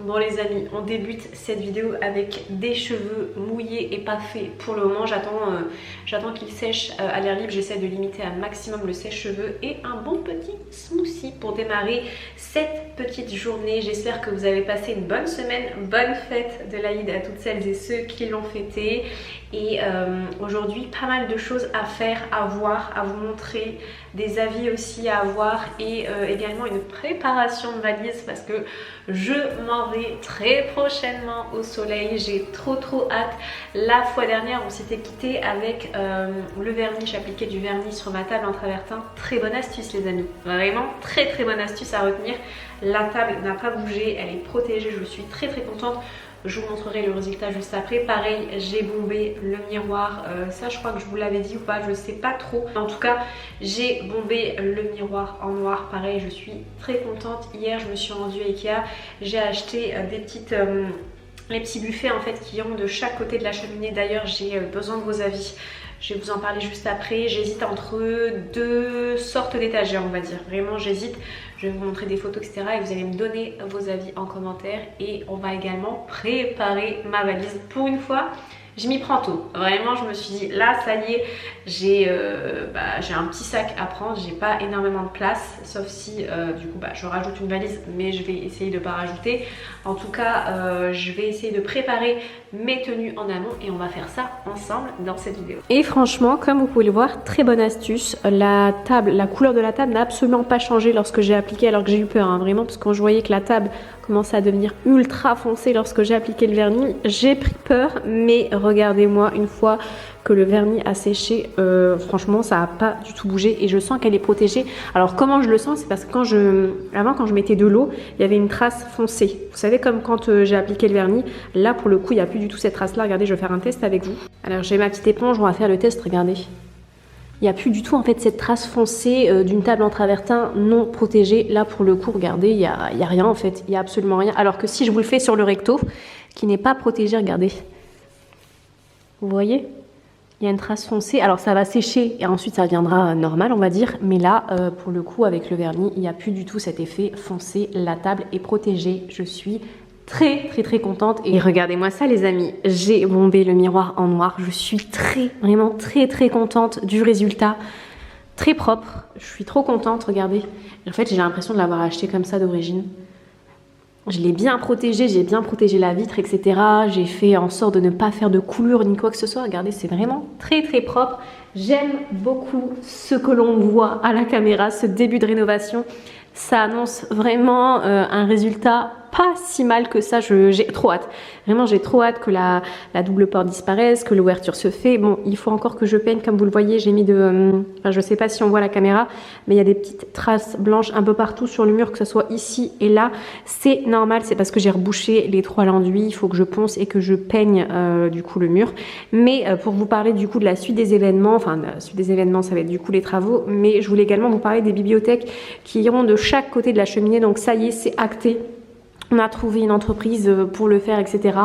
Bon les amis, on débute cette vidéo avec des cheveux mouillés et pas faits pour le moment. J'attends qu'ils sèchent à l'air libre. J'essaie de limiter un maximum le sèche-cheveux et un bon petit smoothie pour démarrer cette petite journée. J'espère que vous avez passé une bonne semaine, bonne fête de l'Aïd à toutes celles et ceux qui l'ont fêté. Et aujourd'hui, pas mal de choses à faire, à voir, à vous montrer, des avis aussi à avoir et également une préparation de valise parce que je m'en vais très prochainement au soleil. J'ai trop hâte. La fois dernière, on s'était quitté avec le vernis. J'appliquais du vernis sur ma table en travertin. Très bonne astuce les amis. Vraiment très bonne astuce à retenir. La table n'a pas bougé, elle est protégée. Je suis très contente. Je vous montrerai le résultat juste après. Pareil, j'ai bombé le miroir. Ça, je crois que je vous l'avais dit ou pas, je sais pas trop. En tout cas, j'ai bombé le miroir en noir. Pareil, je suis très contente. Hier, je me suis rendue à Ikea. J'ai acheté des petites... les petits buffets en fait qui ont de chaque côté de la cheminée. D'ailleurs, j'ai besoin de vos avis. Je vais vous en parler juste après. J'hésite entre deux sortes d'étagères, on va dire. Vraiment, j'hésite. Je vais vous montrer des photos, etc. Et vous allez me donner vos avis en commentaire. Et on va également préparer ma valise. Pour une fois, je m'y prends tôt. Vraiment, je me suis dit, là, ça y est, j'ai un petit sac à prendre. J'ai pas énormément de place. Sauf si, du coup, je rajoute une valise. Mais je vais essayer de ne pas rajouter. En tout cas, je vais essayer de préparer mes tenues en amont. Et on va faire ça ensemble dans cette vidéo. Et franchement, comme vous pouvez le voir, très bonne astuce. La couleur de la table n'a absolument pas changé lorsque j'ai appliqué. Alors que j'ai eu peur, hein, vraiment. Parce que quand je voyais que la table commençait à devenir ultra foncée lorsque j'ai appliqué le vernis, j'ai pris peur. Mais regardez-moi, une fois que le vernis a séché, franchement ça n'a pas du tout bougé et je sens qu'elle est protégée. Alors comment je le sens? C'est parce que avant quand je mettais de l'eau, il y avait une trace foncée. Vous savez, comme quand j'ai appliqué le vernis, là pour le coup il n'y a plus du tout cette trace là. Regardez, je vais faire un test avec vous. Alors j'ai ma petite éponge, on va faire le test, regardez. Il n'y a plus du tout en fait cette trace foncée d'une table en travertin non protégée. Là pour le coup, regardez, il y a rien en fait, il n'y a absolument rien. Alors que si je vous le fais sur le recto, qui n'est pas protégé, regardez. Vous voyez? Il y a une trace foncée, alors ça va sécher et ensuite ça viendra normal on va dire, mais là pour le coup avec le vernis il n'y a plus du tout cet effet foncé, la table est protégée, je suis très contente et regardez-moi ça les amis, j'ai bombé le miroir en noir, je suis vraiment très contente du résultat, très propre, je suis trop contente, regardez, en fait j'ai l'impression de l'avoir acheté comme ça d'origine. Je l'ai bien protégé, j'ai bien protégé la vitre, etc. J'ai fait en sorte de ne pas faire de coulure ni quoi que ce soit. Regardez, c'est vraiment très propre. J'aime beaucoup ce que l'on voit à la caméra, ce début de rénovation. Ça annonce vraiment un résultat pas si mal que ça. J'ai trop hâte. Vraiment, j'ai trop hâte que la double porte disparaisse, que l'ouverture se fait. Bon, il faut encore que je peigne. Comme vous le voyez, j'ai mis je sais pas si on voit la caméra, mais il y a des petites traces blanches un peu partout sur le mur, que ce soit ici et là. C'est normal, c'est parce que j'ai rebouché les 3 l'enduit. Il faut que je ponce et que je peigne du coup le mur. Mais pour vous parler du coup de la suite des événements, enfin la suite des événements, ça va être du coup les travaux. Mais je voulais également vous parler des bibliothèques qui iront de chaque côté de la cheminée. Donc ça y est, c'est acté. On a trouvé une entreprise pour le faire, etc.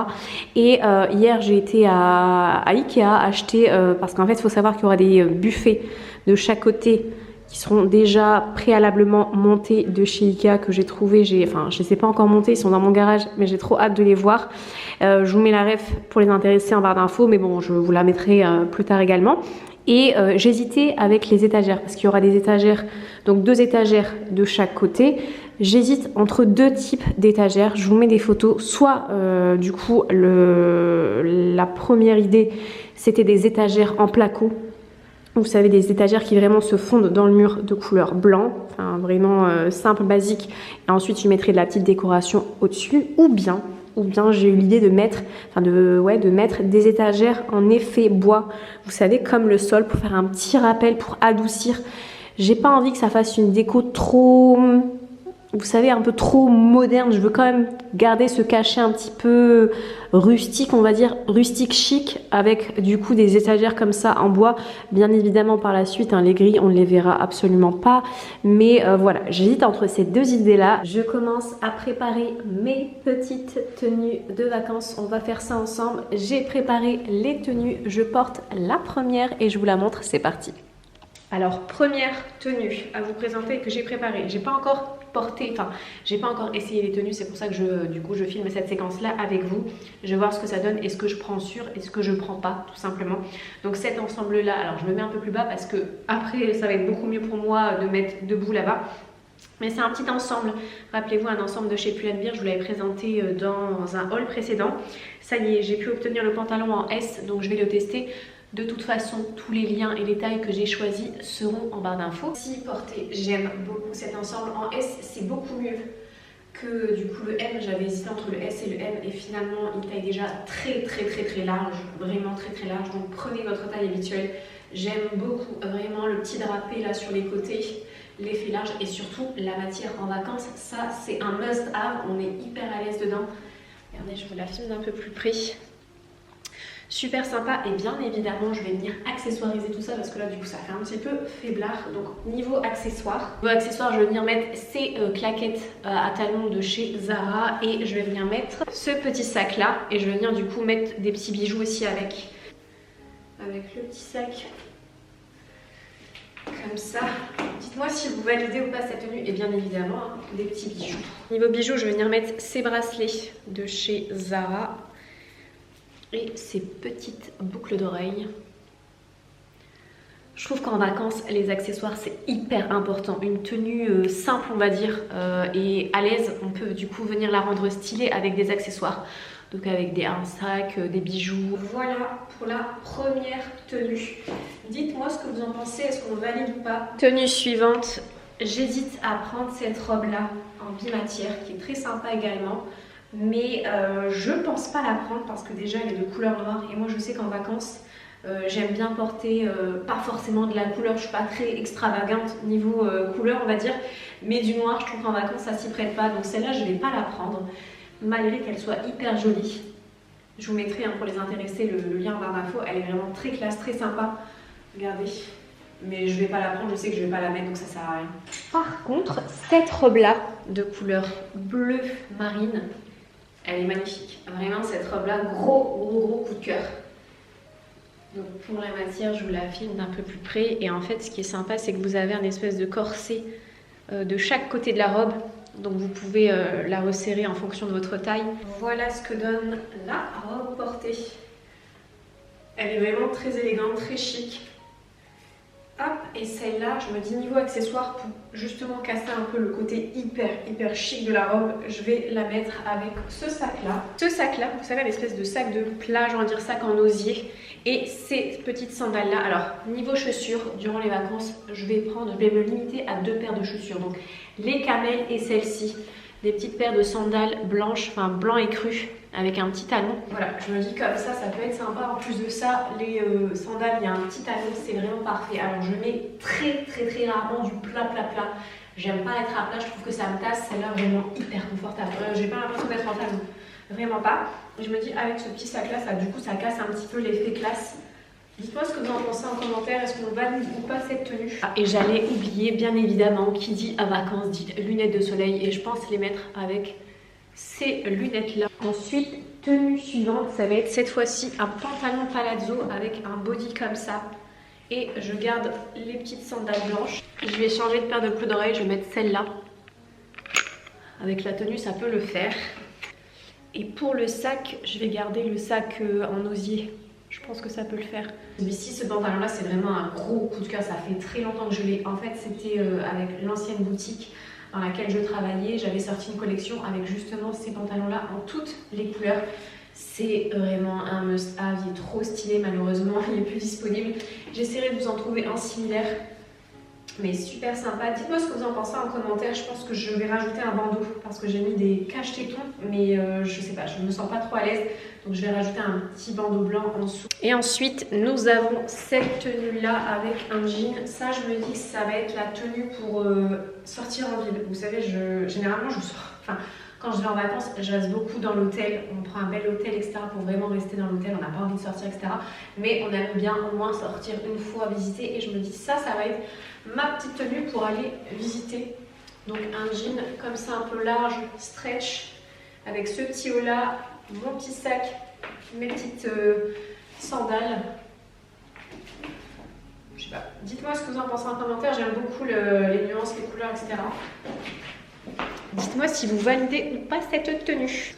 Et hier, j'ai été à Ikea acheter, parce qu'en fait, il faut savoir qu'il y aura des buffets de chaque côté qui seront déjà préalablement montés de chez Ikea que j'ai trouvé. Enfin, je ne les ai pas encore montés, ils sont dans mon garage, mais j'ai trop hâte de les voir. Je vous mets la ref pour les intéresser en barre d'infos, mais bon, je vous la mettrai plus tard également. Et j'hésitais avec les étagères parce qu'il y aura des étagères, donc 2 étagères de chaque côté. J'hésite entre 2 types d'étagères. Je vous mets des photos. Soit du coup la première idée c'était des étagères en placo. Vous savez, des étagères qui vraiment se fondent dans le mur de couleur blanc, enfin vraiment simple, basique. Et ensuite je mettrai de la petite décoration au-dessus, ou bien j'ai eu l'idée de mettre, de mettre des étagères en effet bois. Vous savez, comme le sol, pour faire un petit rappel, pour adoucir. J'ai pas envie que ça fasse une déco trop, vous savez, un peu trop moderne. Je veux quand même garder ce cachet un petit peu rustique, on va dire, rustique chic, avec du coup des étagères comme ça en bois. Bien évidemment par la suite, les grilles, on ne les verra absolument pas. Mais voilà, j'hésite entre ces 2 idées-là. Je commence à préparer mes petites tenues de vacances. On va faire ça ensemble. J'ai préparé les tenues. Je porte la première et je vous la montre. C'est parti. Alors première tenue à vous présenter que j'ai préparée. J'ai pas encore porté, enfin j'ai pas encore essayé les tenues, c'est pour ça que je filme cette séquence là avec vous. Je vais voir ce que ça donne, est-ce que je prends sur, est-ce que je prends pas tout simplement. Donc cet ensemble là, alors je me mets un peu plus bas parce que après ça va être beaucoup mieux pour moi de mettre debout là-bas. Mais c'est un petit ensemble, rappelez-vous un ensemble de chez Pull&Bear, je vous l'avais présenté dans un haul précédent. Ça y est, j'ai pu obtenir le pantalon en S, donc je vais le tester. De toute façon, tous les liens et les tailles que j'ai choisis seront en barre d'infos. Si porté, j'aime beaucoup cet ensemble en S, c'est beaucoup mieux que du coup le M. J'avais hésité entre le S et le M et finalement il taille déjà très large, vraiment très large. Donc prenez votre taille habituelle. J'aime beaucoup vraiment le petit drapé là sur les côtés, l'effet large et surtout la matière en vacances. Ça c'est un must have, on est hyper à l'aise dedans. Regardez, je vous la filme d'un peu plus près. Super sympa et bien évidemment je vais venir accessoiriser tout ça parce que là du coup ça fait un petit peu faiblard. Donc niveau accessoires, je vais venir mettre ces claquettes à talons de chez Zara et je vais venir mettre ce petit sac là et je vais venir du coup mettre des petits bijoux aussi avec le petit sac comme ça. Dites-moi si vous validez ou pas cette tenue et bien évidemment hein, des petits bijoux. Niveau bijoux je vais venir mettre ces bracelets de chez Zara et ces petites boucles d'oreilles. Je trouve qu'en vacances, les accessoires c'est hyper important. Une tenue simple on va dire et à l'aise, on peut du coup venir la rendre stylée avec des accessoires. Donc avec un sac, des bijoux. Voilà pour la première tenue. Dites-moi ce que vous en pensez, est-ce qu'on valide ou pas? Tenue suivante, j'hésite à prendre cette robe là en bimatière qui est très sympa également. Mais je pense pas la prendre parce que déjà elle est de couleur noire et moi je sais qu'en vacances j'aime bien porter pas forcément de la couleur, je suis pas très extravagante niveau couleur on va dire, mais du noir je trouve qu'en vacances ça s'y prête pas, donc celle-là je vais pas la prendre malgré qu'elle soit hyper jolie. Je vous mettrai hein, pour les intéressés le lien en barre d'infos, elle est vraiment très classe, très sympa, regardez. Mais je vais pas la prendre, je sais que je vais pas la mettre donc ça sert à rien. Par contre cette robe là de couleur bleu marine, elle est magnifique, vraiment cette robe là, gros coup de cœur. Donc pour la matière je vous la filme d'un peu plus près et en fait ce qui est sympa c'est que vous avez un espèce de corset de chaque côté de la robe. Donc vous pouvez la resserrer en fonction de votre taille. Voilà ce que donne la robe portée. Elle est vraiment très élégante, très chic. Hop, et celle-là, je me dis niveau accessoire, pour justement casser un peu le côté hyper chic de la robe, je vais la mettre avec ce sac-là. Ce sac-là, vous savez, l'espèce de sac de plage, on va dire sac en osier. Et ces petites sandales-là. Alors, niveau chaussures, durant les vacances, je vais me limiter à 2 paires de chaussures. Donc, les camels et celle-ci. Des petites paires de sandales blanches, enfin blanc et cru, avec un petit talon. Voilà, je me dis comme ça peut être sympa. En plus de ça, les sandales, il y a un petit talon, c'est vraiment parfait. Alors je mets très rarement du plat. J'aime pas être à plat, je trouve que ça me tasse. Celle-là, vraiment hyper confortable. J'ai pas l'impression d'être en talon, vraiment pas. Et je me dis avec ce petit sac-là, du coup, ça casse un petit peu l'effet classe. Dites-moi ce que vous en pensez en commentaire, est-ce qu'on valide ou pas cette tenue? Et j'allais oublier, bien évidemment, qui dit à vacances dit lunettes de soleil et je pense les mettre avec ces lunettes-là. Ensuite, tenue suivante, ça va être cette fois-ci un pantalon palazzo avec un body comme ça. Et je garde les petites sandales blanches. Je vais changer de paire de boucles d'oreilles, je vais mettre celle-là. Avec la tenue, ça peut le faire. Et pour le sac, je vais garder le sac en osier. Je pense que ça peut le faire. Celui-ci, ce pantalon là c'est vraiment un gros coup de cœur, ça fait très longtemps que je l'ai. En fait c'était avec l'ancienne boutique dans laquelle je travaillais, j'avais sorti une collection avec justement ces pantalons là en toutes les couleurs. C'est vraiment un must have, il est trop stylé, malheureusement il n'est plus disponible. J'essaierai de vous en trouver un similaire, mais super sympa. Dites-moi ce que vous en pensez en commentaire. Je pense que je vais rajouter un bandeau parce que j'ai mis des cache-tétons, mais je sais pas, je me sens pas trop à l'aise, donc je vais rajouter un petit bandeau blanc en dessous. Et ensuite nous avons cette tenue là avec un jean. Ça je me dis que ça va être la tenue pour sortir en ville. Vous savez, généralement je sors, enfin quand je vais en vacances, je reste beaucoup dans l'hôtel, on prend un bel hôtel, etc. pour vraiment rester dans l'hôtel, on n'a pas envie de sortir, etc. Mais on aime bien au moins sortir une fois visiter et je me dis ça va être ma petite tenue pour aller visiter. Donc un jean comme ça un peu large, stretch, avec ce petit haut là, mon petit sac, mes petites sandales. Je sais pas. Dites-moi ce que vous en pensez en commentaire, j'aime beaucoup les nuances, les couleurs, etc. Dites-moi si vous validez ou pas cette tenue.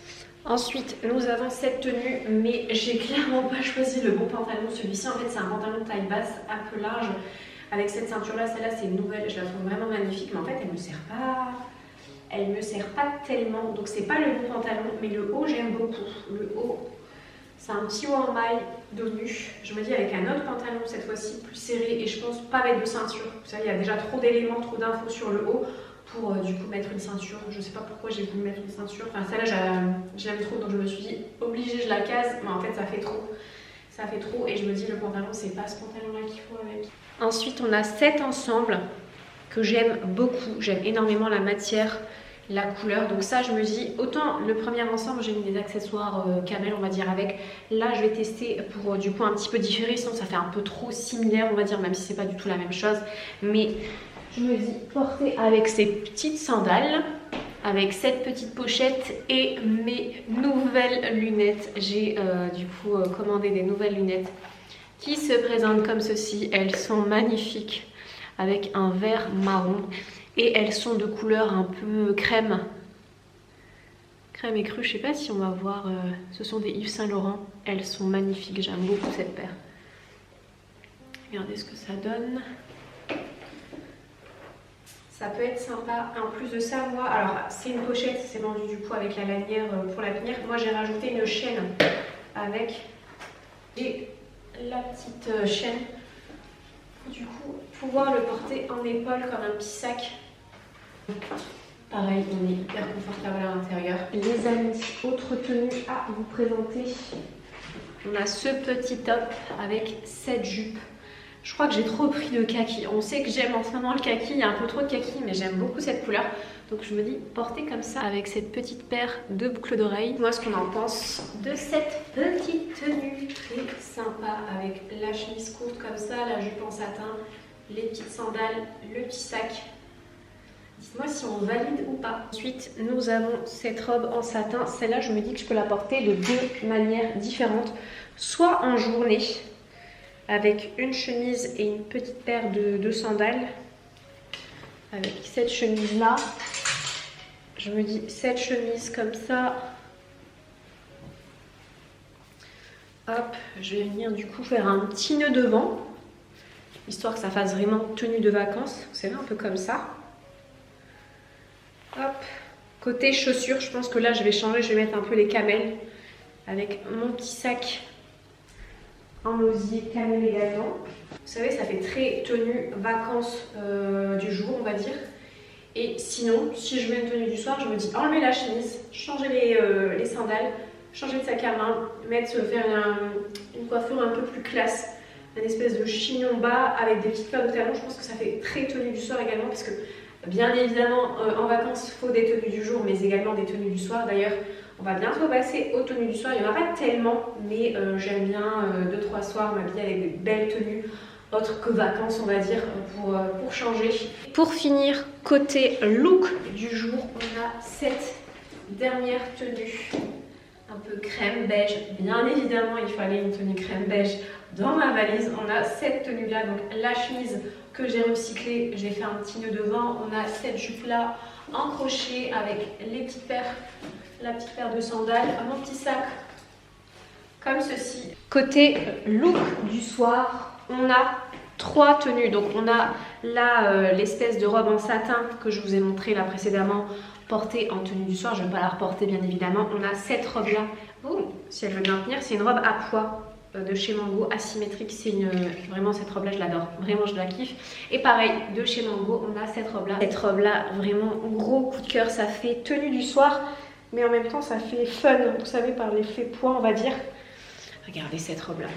Ensuite, nous avons cette tenue, mais j'ai clairement pas choisi le bon pantalon. Celui-ci, en fait, c'est un pantalon taille basse, un peu large, avec cette ceinture-là. Celle-là, c'est une nouvelle, je la trouve vraiment magnifique, mais en fait, elle me sert pas. Elle me sert pas tellement, donc c'est pas le bon pantalon, mais le haut, j'aime beaucoup. Le haut, c'est un petit haut en maille, dos nu. Je me dis avec un autre pantalon, cette fois-ci, plus serré, et je pense pas mettre de ceinture. Vous savez, il y a déjà trop d'éléments, trop d'infos sur le haut. Pour du coup mettre une ceinture, je sais pas pourquoi j'ai voulu mettre une ceinture, enfin celle-là j'aime trop, donc je me suis dit obligée je la case, mais en fait ça fait trop et je me dis le pantalon c'est pas ce pantalon là qu'il faut avec. Ensuite on a cet ensemble que j'aime beaucoup, j'aime énormément la matière, la couleur, donc ça je me dis autant le premier ensemble j'ai mis des accessoires camel on va dire avec, là je vais tester pour du coup un petit peu différer, sinon ça fait un peu trop similaire on va dire, même si c'est pas du tout la même chose, mais je me dis porter avec ces petites sandales, avec cette petite pochette et mes nouvelles lunettes. J'ai du coup commandé des nouvelles lunettes qui se présentent comme ceci. Elles sont magnifiques avec un vert marron et elles sont de couleur un peu crème. Crème et crue, je sais pas si on va voir. Ce sont des Yves Saint Laurent. Elles sont magnifiques, j'aime beaucoup cette paire. Regardez ce que ça donne. Ça peut être sympa. En plus de ça, moi, alors c'est une pochette, c'est vendu du coup avec la lanière pour la tenir. Moi j'ai rajouté une chaîne avec et la petite chaîne pour du coup pouvoir le porter en épaule comme un petit sac. Pareil, on est hyper confortable à l'intérieur. Les amis, autre tenue à vous présenter. On a ce petit top avec cette jupe. Je crois que j'ai trop pris de kaki. On sait que j'aime en ce moment le kaki, il y a un peu trop de kaki, mais j'aime beaucoup cette couleur. Donc je me dis, porter comme ça, avec cette petite paire de boucles d'oreilles. Moi, ce qu'on en pense de cette petite tenue très sympa, avec la chemise courte comme ça, la jupe en satin, les petites sandales, le petit sac. Dites-moi si on valide ou pas. Ensuite, nous avons cette robe en satin. Celle-là, je me dis que je peux la porter de deux manières différentes. Soit en journée, avec une chemise et une petite paire de sandales. Avec cette chemise-là. Je me dis, cette chemise comme ça. Hop, je vais venir du coup faire un petit nœud devant. Histoire que ça fasse vraiment tenue de vacances. Vous savez, un peu comme ça. Hop, côté chaussures, je pense que là je vais changer, je vais mettre un peu les camels avec mon petit sac en osier camel également. Vous savez, ça fait très tenue vacances du jour, on va dire. Et sinon, si je mets une tenue du soir, je me dis enlever la chemise, changer les sandales, changer de sac à main, faire une coiffure un peu plus classe, une espèce de chignon bas avec des petites paires de talons. Je pense que ça fait très tenue du soir également parce que bien évidemment, en vacances, il faut des tenues du jour, mais également des tenues du soir. D'ailleurs, on va bientôt passer aux tenues du soir. Il n'y en a pas tellement, mais j'aime bien 2-3 soirs m'habiller avec des belles tenues, autres que vacances, on va dire, pour changer. Pour finir, côté look du jour, on a cette dernière tenue, un peu crème beige. Bien évidemment, il fallait une tenue crème beige dans ma valise. On a cette tenue-là, donc la chemise que j'ai recyclée, j'ai fait un petit nœud devant. On a cette jupe-là en crochet avec les petites paires, la petite paire de sandales, mon petit sac comme ceci. Côté look du soir, on a 3 tenues. Donc on a là l'espèce de robe en satin que je vous ai montré là précédemment, portée en tenue du soir. Je ne vais pas la reporter bien évidemment. On a cette robe-là. Oh, si elle veut bien tenir, c'est une robe à pois de chez Mango, asymétrique. C'est vraiment cette robe là je l'adore, vraiment je la kiffe. Et pareil de chez Mango, on a cette robe là vraiment gros coup de cœur. Ça fait tenue du soir mais en même temps ça fait fun, vous savez, par l'effet poids on va dire. Regardez cette robe là,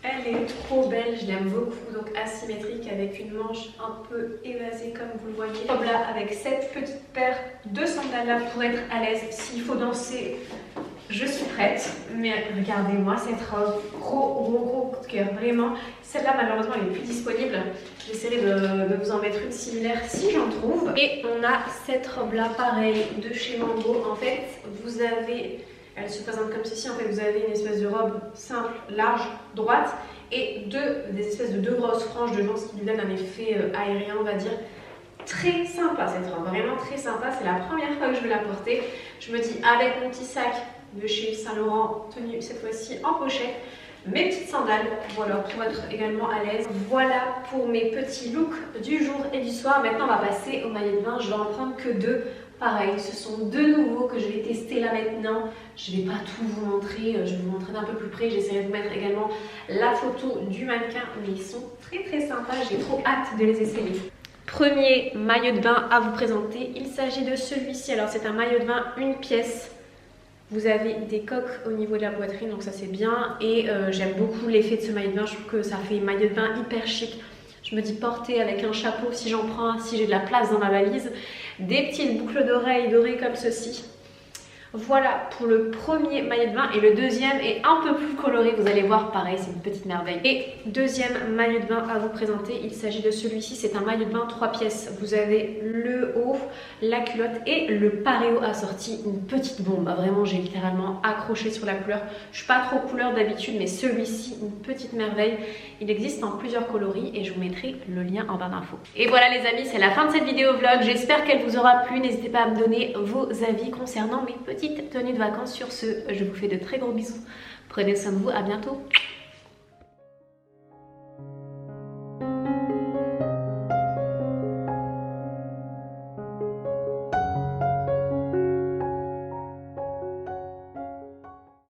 elle est trop belle, je l'aime beaucoup. Donc asymétrique avec une manche un peu évasée comme vous le voyez. Robe là avec cette petite paire de sandales là pour être à l'aise. S'il faut danser, je suis prête. Mais regardez-moi cette robe, gros coup de cœur, vraiment. Celle-là malheureusement elle n'est plus disponible. J'essaierai de vous en mettre une similaire si j'en trouve. Et on a cette robe là pareil de chez Mango. En fait vous avez, elle se présente comme ceci, en fait vous avez une espèce de robe simple, large, droite. et des espèces de deux grosses franges devant, ce qui lui donne un effet aérien, on va dire. Très sympa cette robe, vraiment très sympa. C'est la première fois que je vais la porter. Je me dis avec mon petit sac de chez Saint Laurent, tenu cette fois-ci en pochette, mes petites sandales, voilà, pour être également à l'aise. Voilà pour mes petits looks du jour et du soir. Maintenant on va passer au maillot de bain. Je vais en prendre que deux. Pareil, ce sont deux nouveaux que je vais tester là maintenant. Je ne vais pas tout vous montrer, je vais vous montrer d'un peu plus près. J'essaierai de vous mettre également la photo du mannequin, mais ils sont très sympas. J'ai trop hâte de les essayer. Premier maillot de bain à vous présenter, il s'agit de celui-ci. Alors c'est un maillot de bain une pièce. Vous avez des coques au niveau de la poitrine, donc ça c'est bien. Et j'aime beaucoup l'effet de ce maillot de bain, je trouve que ça fait maillot de bain hyper chic. Je me dis porter avec un chapeau si j'en prends un, si j'ai de la place dans ma valise. Des petites boucles d'oreilles dorées comme ceci. Voilà pour le premier maillot de bain et le deuxième est un peu plus coloré, vous allez voir, pareil, c'est une petite merveille. Et deuxième maillot de bain à vous présenter, il s'agit de celui-ci, c'est un maillot de bain 3 pièces. Vous avez le haut, la culotte et le paréo assorti, une petite bombe. Vraiment, j'ai littéralement accroché sur la couleur. Je suis pas trop couleur d'habitude, mais celui-ci, une petite merveille. Il existe en plusieurs coloris et je vous mettrai le lien en barre d'infos. Et voilà les amis, c'est la fin de cette vidéo vlog. J'espère qu'elle vous aura plu. N'hésitez pas à me donner vos avis concernant mes petites tenues de vacances. Sur ce, je vous fais de très gros bisous. Prenez soin de vous, à bientôt.